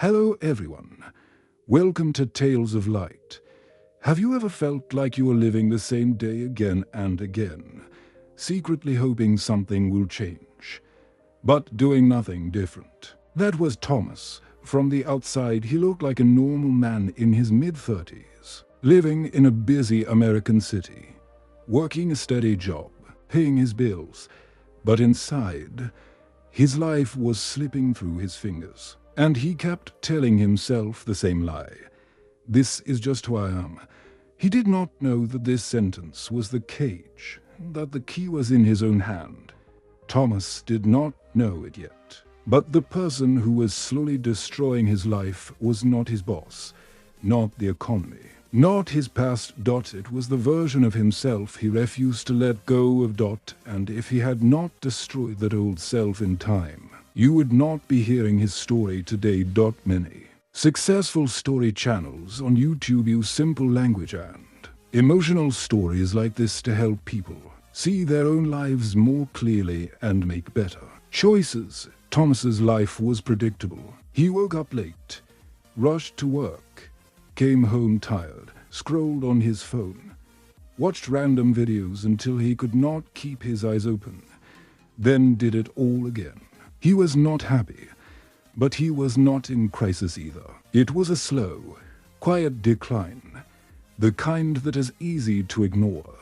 Hello everyone. Welcome to Tales of Light. Have you ever felt like you were living the same day again and again, secretly hoping something will change, but doing nothing different? That was Thomas. From the outside, he looked like a normal man in his mid-30s, living in a busy American city, working a steady job, paying his bills, but inside, his life was slipping through his fingers. And he kept telling himself the same lie. This is just who I am. He did not know that this sentence was the cage, that the key was in his own hand. Thomas did not know it yet. But the person who was slowly destroying his life was not his boss, not the economy, not his past. It was the version of himself he refused to let go of. And if he had not destroyed that old self in time, you would not be hearing his story today. Many successful story channels on YouTube use simple language and emotional stories like this to help people see their own lives more clearly and make better choices. Thomas's life was predictable. He woke up late, rushed to work, came home tired, scrolled on his phone, watched random videos until he could not keep his eyes open, then did it all again. He was not happy, but he was not in crisis either. It was a slow, quiet decline, the kind that is easy to ignore.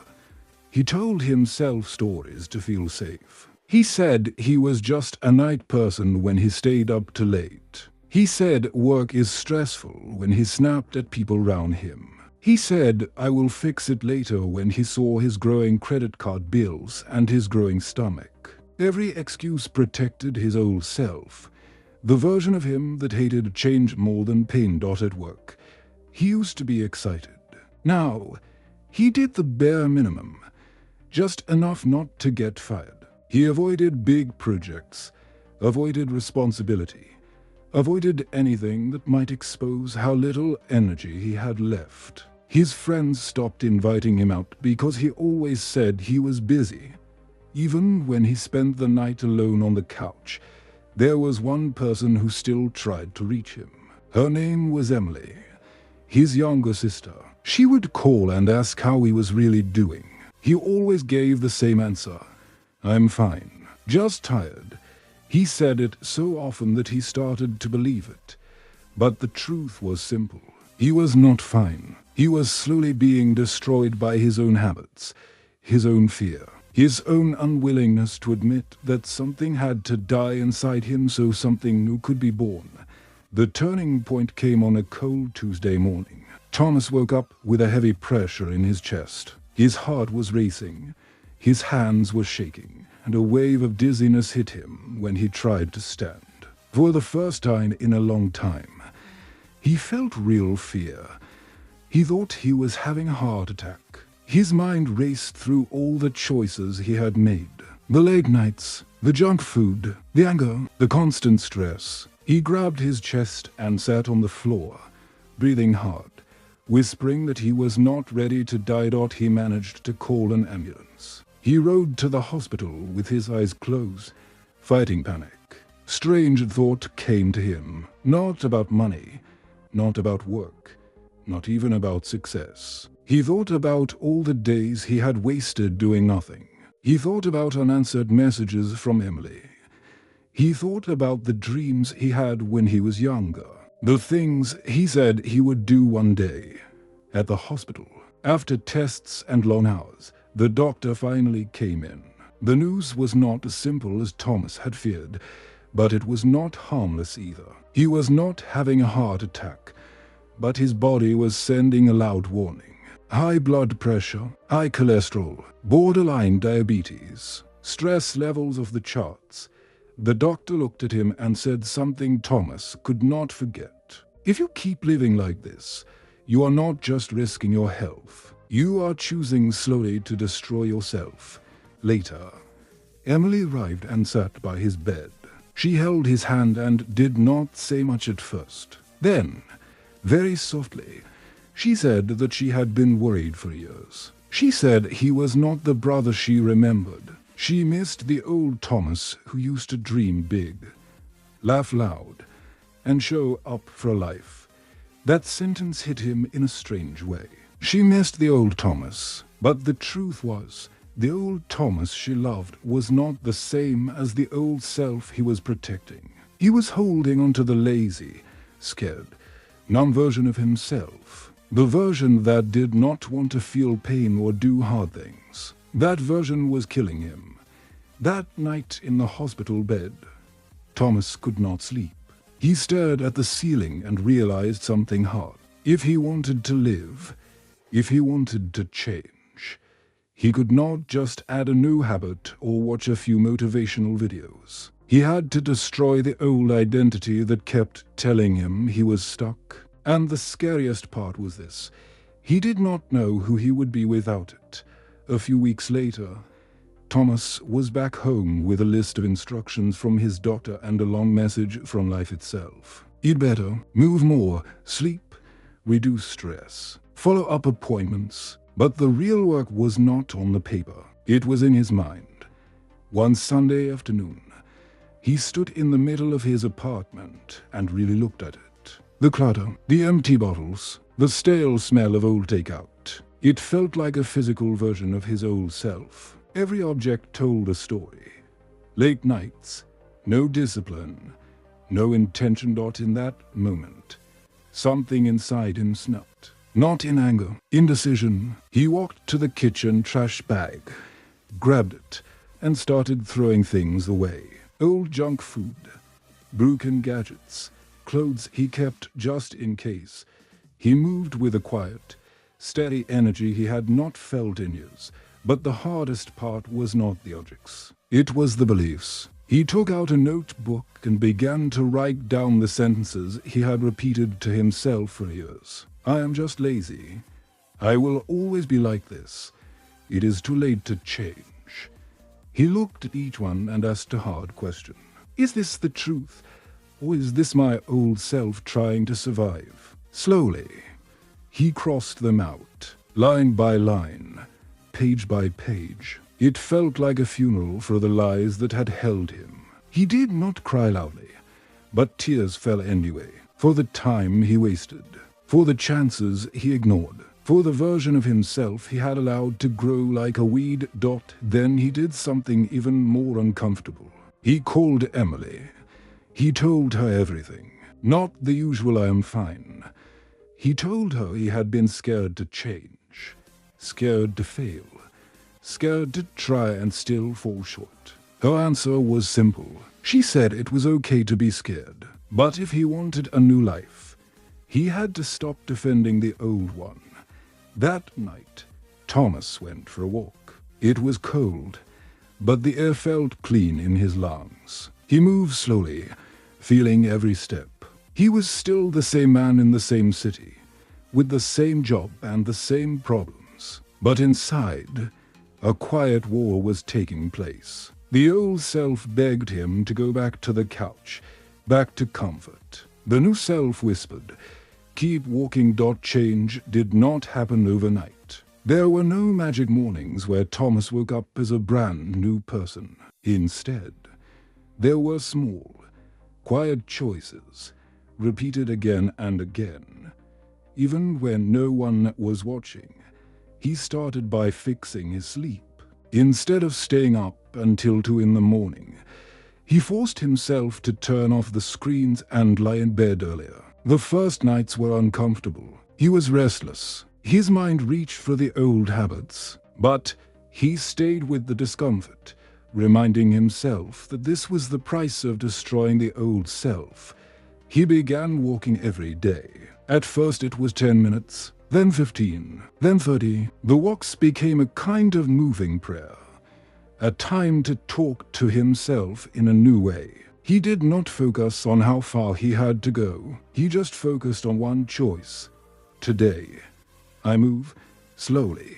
He told himself stories to feel safe. He said he was just a night person when he stayed up too late. He said work is stressful when he snapped at people around him. He said I will fix it later when he saw his growing credit card bills and his growing stomach. Every excuse protected his old self, the version of him that hated change more than pain. At work, he used to be excited. Now, he did the bare minimum, just enough not to get fired. He avoided big projects, avoided responsibility, avoided anything that might expose how little energy he had left. His friends stopped inviting him out because he always said he was busy. Even when he spent the night alone on the couch, there was one person who still tried to reach him. Her name was Emily, his younger sister. She would call and ask how he was really doing. He always gave the same answer: I'm fine, just tired. He said it so often that he started to believe it. But the truth was simple. He was not fine. He was slowly being destroyed by his own habits, his own fear, his own unwillingness to admit that something had to die inside him so something new could be born. The turning point came on a cold Tuesday morning. Thomas woke up with a heavy pressure in his chest. His heart was racing, his hands were shaking, and a wave of dizziness hit him when he tried to stand. For the first time in a long time, he felt real fear. He thought he was having a heart attack. His mind raced through all the choices he had made. The late nights, the junk food, the anger, the constant stress. He grabbed his chest and sat on the floor, breathing hard, whispering that he was not ready to die. He managed to call an ambulance. He rode to the hospital with his eyes closed, fighting panic. Strange thought came to him, not about money, not about work, not even about success. He thought about all the days he had wasted doing nothing. He thought about unanswered messages from Emily. He thought about the dreams he had when he was younger, the things he said he would do one day. At the hospital, after tests and long hours, the doctor finally came in. The news was not as simple as Thomas had feared, but it was not harmless either. He was not having a heart attack, but his body was sending a loud warning. High blood pressure, high cholesterol, borderline diabetes, stress levels off the charts. The doctor looked at him and said something Thomas could not forget. If you keep living like this, you are not just risking your health. You are choosing slowly to destroy yourself. Later, Emily arrived and sat by his bed. She held his hand and did not say much at first. Then, very softly, she said that she had been worried for years. She said he was not the brother she remembered. She missed the old Thomas who used to dream big, laugh loud, and show up for life. That sentence hit him in a strange way. She missed the old Thomas, but the truth was, the old Thomas she loved was not the same as the old self he was protecting. He was holding onto the lazy, scared, numb version of himself. The version that did not want to feel pain or do hard things. That version was killing him. That night in the hospital bed, Thomas could not sleep. He stared at the ceiling and realized something hard. If he wanted to live, if he wanted to change, he could not just add a new habit or watch a few motivational videos. He had to destroy the old identity that kept telling him he was stuck. And the scariest part was this. He did not know who he would be without it. A few weeks later, Thomas was back home with a list of instructions from his doctor and a long message from life itself. Eat better, move more, sleep, reduce stress, follow up appointments. But the real work was not on the paper. It was in his mind. One Sunday afternoon, he stood in the middle of his apartment and really looked at it. The clutter, the empty bottles, the stale smell of old takeout. It felt like a physical version of his old self. Every object told a story. Late nights, no discipline, no intention. In that moment, something inside him snapped. Not in anger, indecision. He walked to the kitchen trash bag, grabbed it, and started throwing things away. Old junk food, broken gadgets, clothes he kept just in case. He moved with a quiet, steady energy he had not felt in years. But the hardest part was not the objects. It was the beliefs. He took out a notebook and began to write down the sentences he had repeated to himself for years. I am just lazy. I will always be like this. It is too late to change. He looked at each one and asked a hard question. Is this the truth? Or is this my old self trying to survive? Slowly, he crossed them out, line by line, page by page. It felt like a funeral for the lies that had held him. He did not cry loudly, but tears fell anyway, for the time he wasted, for the chances he ignored, for the version of himself he had allowed to grow like a weed. Then he did something even more uncomfortable. He called Emily. He told her everything, not the usual I am fine. He told her he had been scared to change, scared to fail, scared to try and still fall short. Her answer was simple. She said it was okay to be scared, but if he wanted a new life, he had to stop defending the old one. That night, Thomas went for a walk. It was cold, but the air felt clean in his lungs. He moved slowly, feeling every step. He was still the same man in the same city, with the same job and the same problems. But inside, a quiet war was taking place. The old self begged him to go back to the couch, back to comfort. The new self whispered, keep walking. Change did not happen overnight. There were no magic mornings where Thomas woke up as a brand new person. Instead, there were small, quiet choices, repeated again and again. Even when no one was watching, he started by fixing his sleep. Instead of staying up until 2 in the morning, he forced himself to turn off the screens and lie in bed earlier. The first nights were uncomfortable. He was restless. His mind reached for the old habits, but he stayed with the discomfort, reminding himself that this was the price of destroying the old self. He began walking every day. At first it was 10 minutes, then 15, then 30. The walks became a kind of moving prayer, a time to talk to himself in a new way. He did not focus on how far he had to go. He just focused on one choice. Today, I move slowly.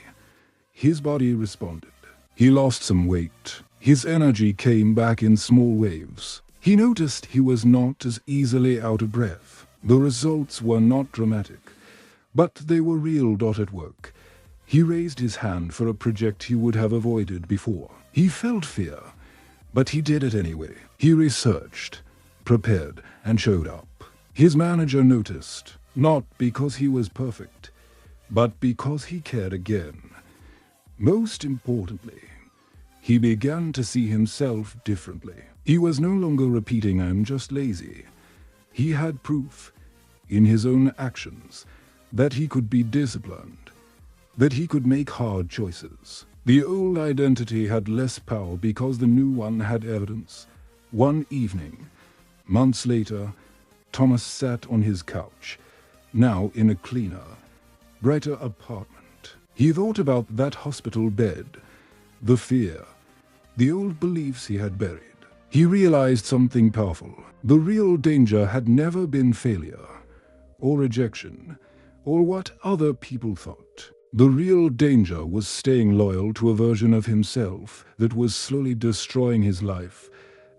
His body responded. He lost some weight. His energy came back in small waves. He noticed he was not as easily out of breath. The results were not dramatic, but they were real. At work, he raised his hand for a project he would have avoided before. He felt fear, but he did it anyway. He researched, prepared, and showed up. His manager noticed, not because he was perfect, but because he cared again. Most importantly, he began to see himself differently. He was no longer repeating, "I'm just lazy." He had proof, in his own actions, that he could be disciplined, that he could make hard choices. The old identity had less power because the new one had evidence. One evening, months later, Thomas sat on his couch, now in a cleaner, brighter apartment. He thought about that hospital bed, the fear, the old beliefs he had buried. He realized something powerful. The real danger had never been failure, or rejection, or what other people thought. The real danger was staying loyal to a version of himself that was slowly destroying his life.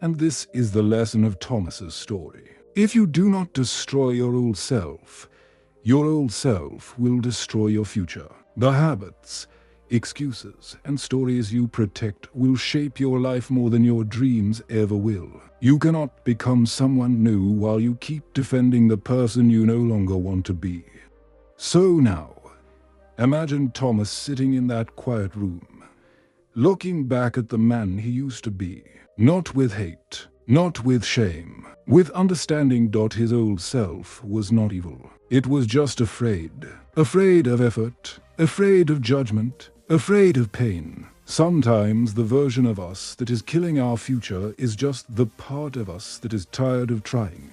And this is the lesson of Thomas's story. If you do not destroy your old self will destroy your future. The habits, excuses, and stories you protect will shape your life more than your dreams ever will. You cannot become someone new while you keep defending the person you no longer want to be. So now, imagine Thomas sitting in that quiet room, looking back at the man he used to be, not with hate, not with shame, with understanding. His old self was not evil. It was just afraid. Afraid of effort, afraid of judgment, afraid of pain. Sometimes the version of us that is killing our future is just the part of us that is tired of trying.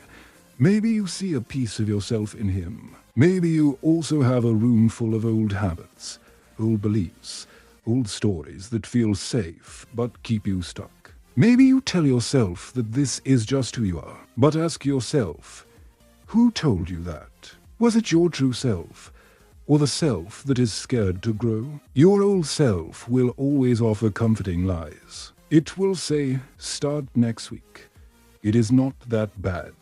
Maybe you see a piece of yourself in him. Maybe you also have a room full of old habits, old beliefs, old stories that feel safe but keep you stuck. Maybe you tell yourself that this is just who you are, but ask yourself, who told you that? Was it your true self, or the self that is scared to grow? Your old self will always offer comforting lies. It will say, "Start next week. It is not that bad.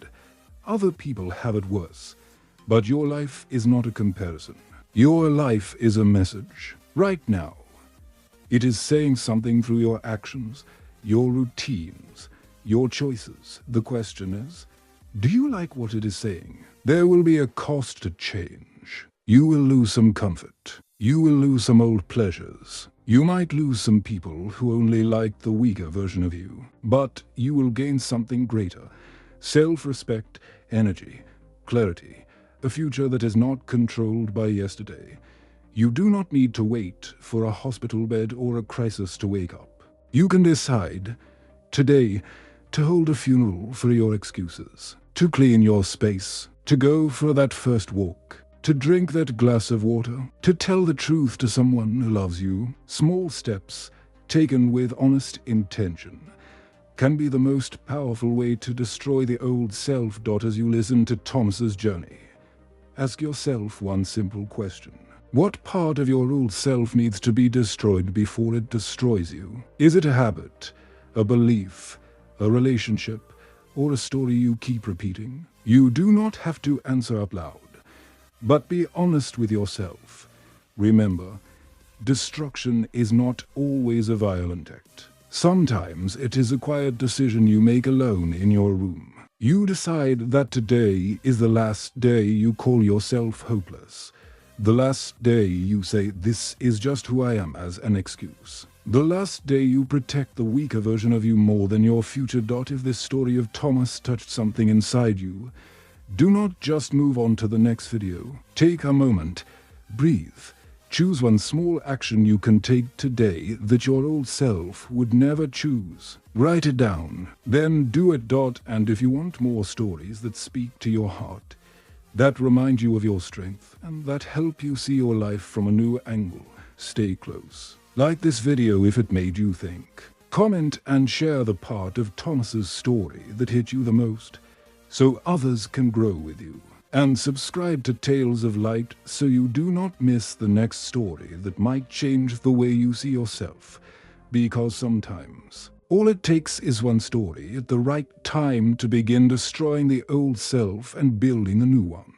Other people have it worse." But your life is not a comparison. Your life is a message. Right now, it is saying something through your actions, your routines, your choices. The question is, do you like what it is saying? There will be a cost to change. You will lose some comfort. You will lose some old pleasures. You might lose some people who only like the weaker version of you. But you will gain something greater. Self-respect, energy, clarity, a future that is not controlled by yesterday. You do not need to wait for a hospital bed or a crisis to wake up. You can decide today to hold a funeral for your excuses, to clean your space, to go for that first walk, to drink that glass of water, to tell the truth to someone who loves you. Small steps, taken with honest intention, can be the most powerful way to destroy the old self. As you listen to Thomas's journey, ask yourself one simple question. What part of your old self needs to be destroyed before it destroys you? Is it a habit, a belief, a relationship, or a story you keep repeating? You do not have to answer out loud, but be honest with yourself. Remember, destruction is not always a violent act. Sometimes it is a quiet decision you make alone in your room. You decide that today is the last day you call yourself hopeless. The last day you say, "This is just who I am," as an excuse. The last day you protect the weaker version of you more than your future. If this story of Thomas touched something inside you, do not just move on to the next video. Take a moment, breathe, choose one small action you can take today that your old self would never choose. Write it down, then do it. And if you want more stories that speak to your heart, that remind you of your strength, and that help you see your life from a new angle, stay close. Like this video if it made you think. Comment and share the part of Thomas's story that hit you the most, so others can grow with you. And subscribe to Tales of Light so you do not miss the next story that might change the way you see yourself. Because sometimes, all it takes is one story at the right time to begin destroying the old self and building a new one.